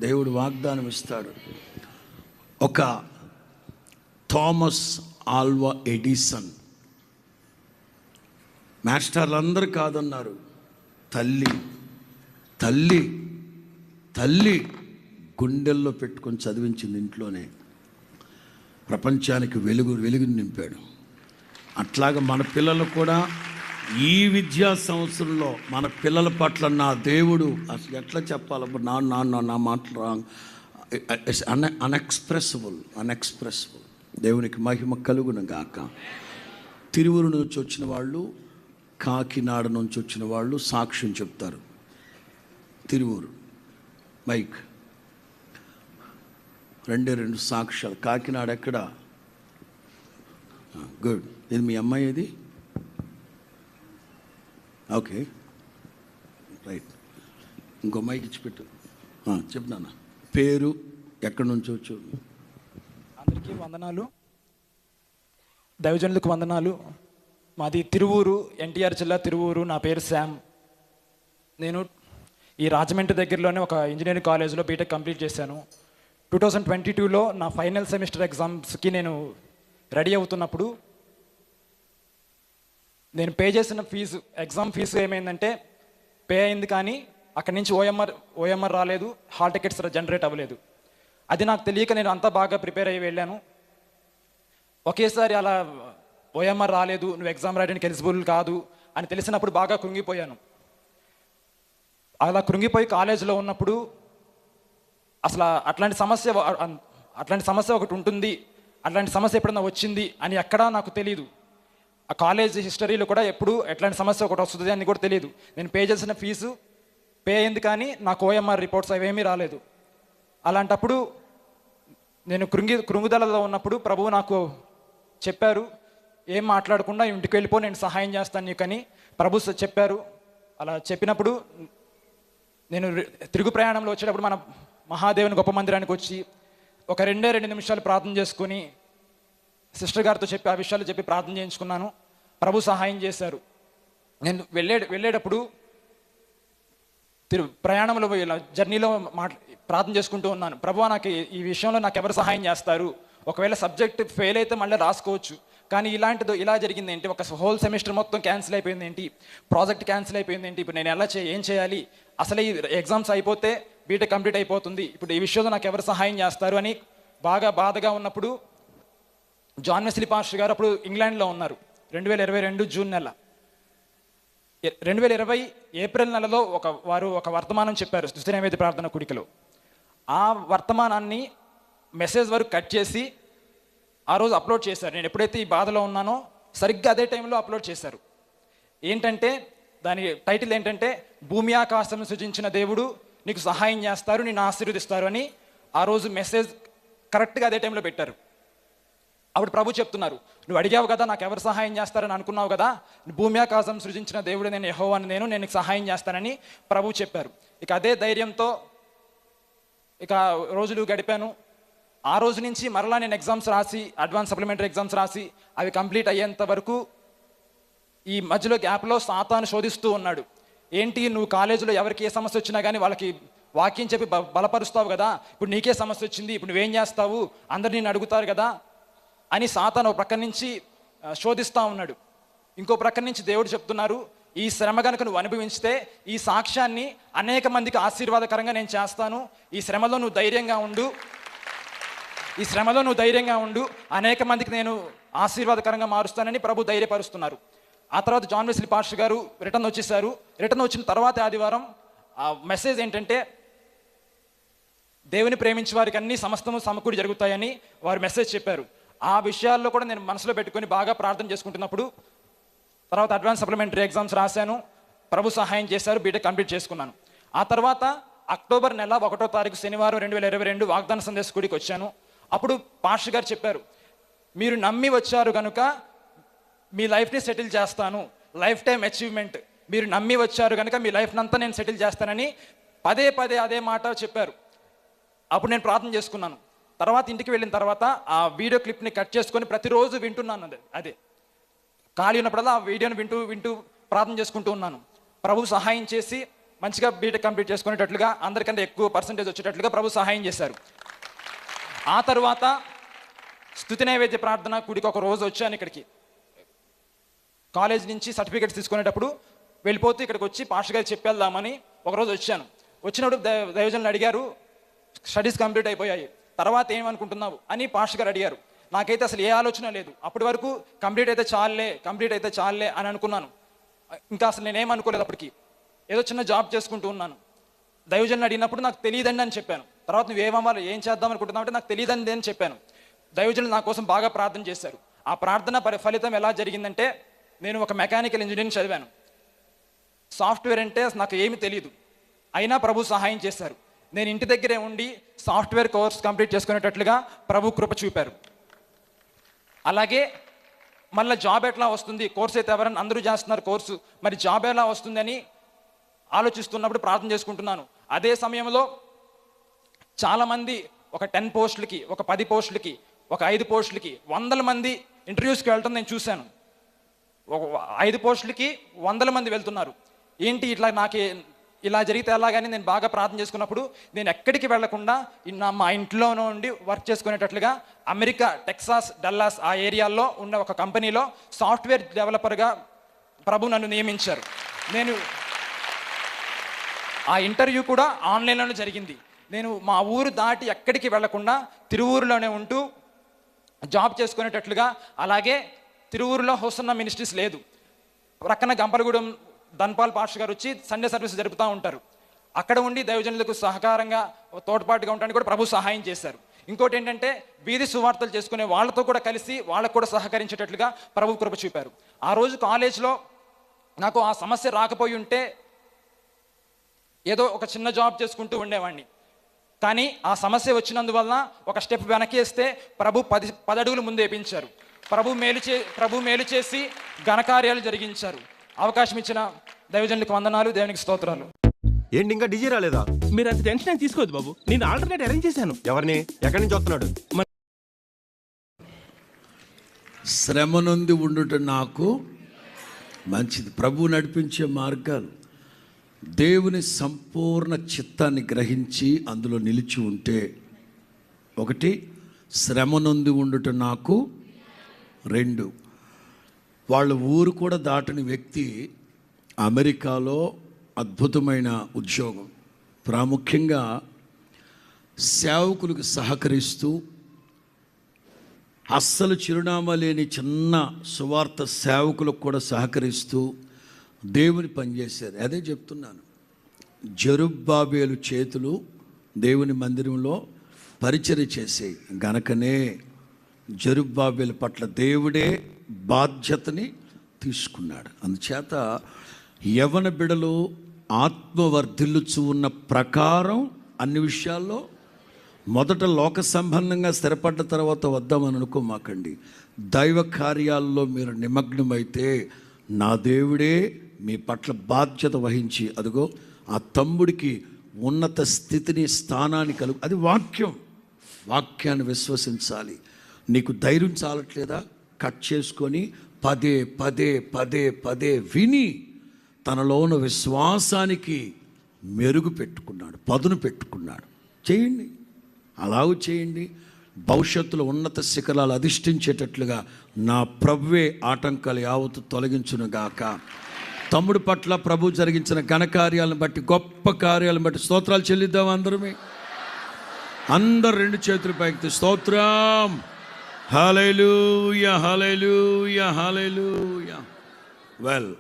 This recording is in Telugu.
దేవుడు వాగ్దానం ఇస్తాడు. ఒక థామస్ ఆల్వా ఎడిసన్, మాస్టర్లు అందరూ కాదన్నారు, తల్లి తల్లి తల్లి గుండెల్లో పెట్టుకొని చదివించింది ఇంట్లోనే. ప్రపంచానికి వెలుగుని నింపాడు. అట్లాగా మన పిల్లలు కూడా ఈ విద్యా సంవత్సరంలో మన పిల్లల పట్ల నా దేవుడు అసలు ఎట్లా చెప్పాలి, నా మాటలు అన్ఎక్స్ప్రెసిబుల్ దేవునికి మహిమ కలుగును గాక. తిరువురు నుంచి వచ్చిన వాళ్ళు, కాకినాడ నుంచి వచ్చిన వాళ్ళు సాక్ష్యం చెప్తారు. తిరువురు మైక్, రెండు సాక్ష్యాలు. కాకినాడ ఎక్కడ? గుడ్. ఇది మీ అమ్మాయి? ఇది ఓకే, రైట్. ఇంకో మైక్ ఇచ్చిపెట్టు. చెప్తున్నా, పేరు, ఎక్కడి నుంచి వచ్చు? అందరికీ వందనాలు, దైవజనులకు వందనాలు. మాది తిరువూరు, ఎన్టీఆర్ జిల్లా తిరువూరు. నా పేరు శ్యామ్. నేను ఈ రాజమండ్రి దగ్గరలోనే ఒక ఇంజనీరింగ్ కాలేజ్లో బీటెక్ కంప్లీట్ చేశాను. 2022లో నా ఫైనల్ సెమిస్టర్ ఎగ్జామ్స్కి నేను రెడీ అవుతున్నప్పుడు నేను పే చేసిన ఫీజు, ఎగ్జామ్ ఫీజు ఏమైందంటే పే అయింది, కానీ అక్కడి నుంచి ఓఎంఆర్ రాలేదు, హాల్ టికెట్స్ జనరేట్ అవ్వలేదు. అది నాకు తెలియక నేను అంతా బాగా ప్రిపేర్ అయ్యి వెళ్ళాను. ఒకేసారి అలా ఓఎంఆర్ రాలేదు, నువ్వు ఎగ్జామ్ రాయడానికి ఎలిజిబుల్ కాదు అని తెలిసినప్పుడు బాగా కృంగిపోయాను. అలా కృంగిపోయి కాలేజీలో ఉన్నప్పుడు అసలు అట్లాంటి సమస్య ఒకటి ఉంటుంది, అట్లాంటి సమస్య ఎప్పుడన్నా వచ్చింది అని ఎక్కడా నాకు తెలియదు. ఆ కాలేజ్ హిస్టరీలో కూడా ఎప్పుడు ఎట్లాంటి సమస్య ఒకటి వస్తుంది అని కూడా తెలియదు. నేను పే చేసిన ఫీజు పే అయింది, కానీ నాకు ఓఎంఆర్ రిపోర్ట్స్ అవేమీ రాలేదు. అలాంటప్పుడు నేను కృంగుదలలో ఉన్నప్పుడు ప్రభువు నాకు చెప్పారు, ఏం మాట్లాడకుండా ఇంటికి వెళ్ళిపో, నేను సహాయం చేస్తాను నీకని ప్రభు చెప్పారు. అలా చెప్పినప్పుడు నేను తిరుగు ప్రయాణంలో వచ్చేటప్పుడు మన మహాదేవుని గొప్ప మందిరానికి వచ్చి ఒక 2 నిమిషాలు ప్రార్థన చేసుకొని సిస్టర్ గారితో చెప్పి ఆ విషయాలు చెప్పి ప్రార్థన చేయించుకున్నాను. ప్రభు సహాయం చేశారు. నేను వెళ్ళేటప్పుడు ప్రయాణంలో ఇలా జర్నీలో ప్రార్థన చేసుకుంటూ ఉన్నాను, ప్రభువా నాకు ఈ విషయంలో నాకు ఎవరు సహాయం చేస్తారు, ఒకవేళ సబ్జెక్ట్ ఫెయిల్ అయితే మళ్ళీ రాసుకోవచ్చు, కానీ ఇలా జరిగింది ఏంటి, ఒక హోల్ సెమిస్టర్ మొత్తం క్యాన్సిల్ అయిపోయింది ఏంటి, ప్రాజెక్ట్ క్యాన్సిల్ అయిపోయింది ఏంటి, ఇప్పుడు నేను ఏం చేయాలి, అసలు ఈ ఎగ్జామ్స్ అయిపోతే బీటెక్ కంప్లీట్ అయిపోతుంది, ఇప్పుడు ఈ విషయంలో నాకు ఎవరు సహాయం చేస్తారు అని బాగా బాధగా ఉన్నప్పుడు జాన్ వెస్లీ పాస్టర్ గారు అప్పుడు ఇంగ్లాండ్లో ఉన్నారు. 2022 జూన్ నెల, 2020 ఏప్రిల్ నెలలో వారు ఒక వర్తమానం చెప్పారు స్తుతి నైవేద్య ప్రార్థన కూడికలో. ఆ వర్తమానాన్ని మెసేజ్ వరకు కట్ చేసి ఆ రోజు అప్లోడ్ చేశారు. నేను ఎప్పుడైతే ఈ బాధలో ఉన్నానో సరిగ్గా అదే టైంలో అప్లోడ్ చేశారు. ఏంటంటే దాని టైటిల్ ఏంటంటే, భూమి ఆకాశం సృజించిన దేవుడు నీకు సహాయం చేస్తారు, నిన్ను ఆశీర్వదిస్తారు అని ఆ రోజు మెసేజ్ కరెక్ట్గా అదే టైంలో పెట్టారు. అప్పుడు ప్రభు చెప్తున్నారు, నువ్వు అడిగావు కదా నాకు ఎవరు సహాయం చేస్తారని అనుకున్నావు కదా, భూమి ఆకాశం సృజించిన దేవుడు నేను యెహోవాను, నేను నీకు సహాయం చేస్తానని ప్రభు చెప్పారు. ఇక అదే ధైర్యంతో ఇక రోజులు గడిపాను. ఆ రోజు నుంచి మరలా నేను ఎగ్జామ్స్ రాసి, అడ్వాన్స్ సప్లిమెంటరీ ఎగ్జామ్స్ రాసి అవి కంప్లీట్ అయ్యేంత వరకు ఈ మధ్యలో గ్యాప్లో సాతాను శోధిస్తూ ఉన్నాడు. ఏంటి, నువ్వు కాలేజీలో ఎవరికి ఏ సమస్య వచ్చినా కానీ వాళ్ళకి వాక్యం చెప్పి బలపరుస్తావు కదా, ఇప్పుడు నీకే సమస్య వచ్చింది, ఇప్పుడు నువ్వేం చేస్తావు, అందరు నిన్ను అడుగుతారు కదా అని సాతాను ఒక ప్రక్క నుంచి శోధిస్తూ ఉన్నాడు. ఇంకో ప్రక్క నుంచి దేవుడు చెప్తున్నారు, ఈ శ్రమ కనుక నువ్వు అనుభవించితే ఈ సాక్ష్యాన్ని అనేక మందికి ఆశీర్వాదకరంగా నేను చేస్తాను, ఈ శ్రమలో నువ్వు ధైర్యంగా ఉండు, అనేక మందికి నేను ఆశీర్వాదకరంగా మారుస్తానని ప్రభు ధైర్యపరుస్తున్నారు. ఆ తర్వాత జాన్ వెస్లీ పాస్టర్ గారు రిటర్న్ వచ్చేసారు. రిటర్న్ వచ్చిన తర్వాత ఆదివారం ఆ మెసేజ్ ఏంటంటే, దేవుని ప్రేమించే వారికి అన్ని సమస్తము సమకూడి జరుగుతాయని వారు మెసేజ్ చెప్పారు. ఆ విషయాల్లో కూడా నేను మనసులో పెట్టుకొని బాగా ప్రార్థన చేసుకుంటున్నప్పుడు తర్వాత అడ్వాన్స్ సప్లిమెంటరీ ఎగ్జామ్స్ రాశాను. ప్రభు సహాయం చేశారు, బీటెక్ కంప్లీట్ చేసుకున్నాను. ఆ తర్వాత అక్టోబర్ నెల 1వ తారీఖు శనివారం 2022 వాగ్దాన సందేశ కూడికి వచ్చాను. అప్పుడు పాస్టర్ గారు చెప్పారు, మీరు నమ్మి వచ్చారు కనుక మీ లైఫ్ని సెటిల్ చేస్తాను, లైఫ్ టైం అచీవ్మెంట్, మీరు నమ్మి వచ్చారు కనుక మీ లైఫ్ని అంతా నేను సెటిల్ చేస్తానని పదే అదే మాట చెప్పారు. అప్పుడు నేను ప్రార్థన చేసుకున్నాను. తర్వాత ఇంటికి వెళ్ళిన తర్వాత ఆ వీడియో క్లిప్ని కట్ చేసుకొని ప్రతిరోజు వింటున్నాను. అదే ఖాళీ ఉన్నప్పుడల్లా ఆ వీడియోని వింటూ ప్రార్థన చేసుకుంటూ ఉన్నాను. ప్రభు సహాయం చేసి మంచిగా బీటెక్ కంప్లీట్ చేసుకునేటట్లుగా, అందరికంటే ఎక్కువ పర్సంటేజ్ వచ్చేటట్లుగా ప్రభు సహాయం చేశారు. ఆ తర్వాత స్తుతి నైవేద్య ప్రార్థన కూడికి ఒక రోజు వచ్చాను ఇక్కడికి. కాలేజ్ నుంచి సర్టిఫికేట్స్ తీసుకునేటప్పుడు వెళ్ళిపోతూ ఇక్కడికి వచ్చి పాస్టర్ గారు చెప్పేద్దామని ఒకరోజు వచ్చాను. వచ్చినప్పుడు దైవజనులు అడిగారు, స్టడీస్ కంప్లీట్ అయిపోయాయి, తర్వాత ఏమనుకుంటున్నావు అని పాస్టర్ గారు అడిగారు. నాకైతే అసలు ఏ ఆలోచన లేదు. అప్పటి వరకు కంప్లీట్ అయితే చాలే అని అనుకున్నాను. ఇంకా అసలు నేనేమనుకోలేదు అప్పటికి. ఏదో చిన్న జాబ్ చేసుకుంటూ ఉన్నాను. దైవజనులు అడిగినప్పుడు నాకు తెలియదండి అని చెప్పాను. తర్వాత నువ్వేమవ్వాలి, ఏం చేద్దాం అనుకుంటున్నావు అంటే నాకు తెలియదండి అని చెప్పాను. దైవజనులు నా కోసం బాగా ప్రార్థన చేశారు. ఆ ప్రార్థన ఫలితం ఎలా జరిగిందంటే, నేను ఒక మెకానికల్ ఇంజనీరింగ్ చదివాను. సాఫ్ట్వేర్ అంటే నాకు ఏమీ తెలియదు, అయినా ప్రభు సహాయం చేశారు. నేను ఇంటి దగ్గరే ఉండి సాఫ్ట్వేర్ కోర్స్ కంప్లీట్ చేసుకునేటట్లుగా ప్రభు కృప చూపారు. అలాగే మళ్ళీ జాబ్ ఎట్లా వస్తుంది, కోర్స్ అయితే ఎవరైనా అందరూ చేస్తున్నారు కోర్సు, మరి జాబ్ ఎలా వస్తుందని ఆలోచిస్తున్నప్పుడు ప్రార్థన చేసుకుంటున్నాను. అదే సమయంలో చాలామంది ఒక 10 పోస్టులకి, ఒక 10 పోస్టులకి, ఒక 5 పోస్టులకి 100 మంది ఇంటర్వ్యూస్కి వెళ్ళటం నేను చూశాను. ఒక 5 పోస్టులకి 100 మంది వెళ్తున్నారు. ఏంటి ఇట్లా ఇలా జరిగితే ఎలాగని నేను బాగా ప్రార్థన చేసుకున్నప్పుడు, నేను ఎక్కడికి వెళ్లకుండా మా ఇంట్లోనే ఉండి వర్క్ చేసుకునేటట్లుగా అమెరికా టెక్సాస్ డల్లాస్ ఆ ఏరియాల్లో ఉన్న ఒక కంపెనీలో సాఫ్ట్వేర్ డెవలపర్గా ప్రభు నన్ను నియమించారు. నేను ఆ ఇంటర్వ్యూ కూడా ఆన్లైన్లోనే జరిగింది. నేను మా ఊరు దాటి ఎక్కడికి వెళ్లకుండా తిరువూరులోనే ఉంటూ జాబ్ చేసుకునేటట్లుగా, అలాగే తిరువూరులో హోసన్న మినిస్ట్రీస్ లేదు, ప్రక్కన గంపలగూడెం ధన్పాల్ పాస్టర్ గారు వచ్చి సండే సర్వీస్ జరుపుతూ ఉంటారు. అక్కడ ఉండి దైవజనులకు సహకారంగా తోడ్పాటుగా ఉండడానికి కూడా ప్రభు సహాయం చేశారు. ఇంకోటి ఏంటంటే, వీధి సువార్తలు చేసుకునే వాళ్ళతో కూడా కలిసి వాళ్ళకు కూడా సహకరించేటట్లుగా ప్రభు కృప చూపారు. ఆ రోజు కాలేజ్లో నాకు ఆ సమస్య రాకపోయి ఉంటే ఏదో ఒక చిన్న జాబ్ చేసుకుంటూ ఉండేవాడిని. కానీ ఆ సమస్య వచ్చినందువలన ఒక స్టెప్ వెనక్కి వేస్తే ప్రభు 10 అడుగులు ముందు వేయించారు. ప్రభు మేలు చేసి ఘనకార్యాలు జరిగించారు. అవకాశం ఇచ్చిన దైవజనులకు వందనాలు, దేవునికి స్తోత్రాలు. ఏంటి ఇంకా డీజే రాలేదా? మీరు అంత టెన్షన్ తీసుకోవద్దు బాబు, నేను ఆల్టర్నేట్ అరేంజ్ చేశాను. ఎవరిని, ఎక్కడి నుంచి వస్తున్నాడు? శ్రమ నుండి ఉండుట నాకు మంచిది. ప్రభు నడిపించే మార్గాలు, దేవుని సంపూర్ణ చిత్తాన్ని గ్రహించి అందులో నిలిచి ఉంటే, ఒకటి శ్రమ నుండి ఉండుట నాకు, 2 వాళ్ళ ఊరు కూడా దాటని వ్యక్తి అమెరికాలో అద్భుతమైన ఉద్యోగం, ప్రాముఖ్యంగా సేవకులకు సహకరిస్తూ అస్సలు చిరునామా లేని చిన్న సువార్త సేవకులకు కూడా సహకరిస్తూ దేవుని పనిచేశారు. అదే చెప్తున్నాను, జెరుబ్బాబేలు చేతులు దేవుని మందిరంలో పరిచర్య చేసే గనకనే జెరుబ్బాబేలు పట్ల దేవుడే బాధ్యతని తీసుకున్నాడు. అందుచేత యవ్వన బిడలు ఆత్మవర్ధిల్లుచు ఉన్న ప్రకారం అన్ని విషయాల్లో మొదట లోక సంబంధంగా స్థిరపడ్డ తర్వాత వద్దామని అనుకోమాకండి. దైవ కార్యాల్లో మీరు నిమగ్నమైతే నా దేవుడే మీ పట్ల బాధ్యత వహించి, అదిగో ఆ తమ్ముడికి ఉన్నత స్థితిని, స్థానాన్ని అది వాక్యాన్ని విశ్వసించాలి. నీకు ధైర్యం చాలట్లేదా? కట్ చేసుకొని పదే విని తనలో ఉన్న విశ్వాసానికి మెరుగు పెట్టుకున్నాడు, పదును పెట్టుకున్నాడు. చేయండి, అలాగూ చేయండి. భవిష్యత్తులో ఉన్నత శిఖరాలు అధిష్ఠించేటట్లుగా నా ప్రభువే ఆటంకాలు యావత్తు తొలగించునుగాక. తమ్ముడు పట్ల ప్రభు జరిగించిన ఘనకార్యాలను బట్టి, గొప్ప కార్యాలను బట్టి స్తోత్రాలు చెల్లిద్దాం. అందరు 2 చేతులు పైకి స్తోత్రం. హల్లెలూయా, హల్లెలూయా, హల్లెలూయా. వెల్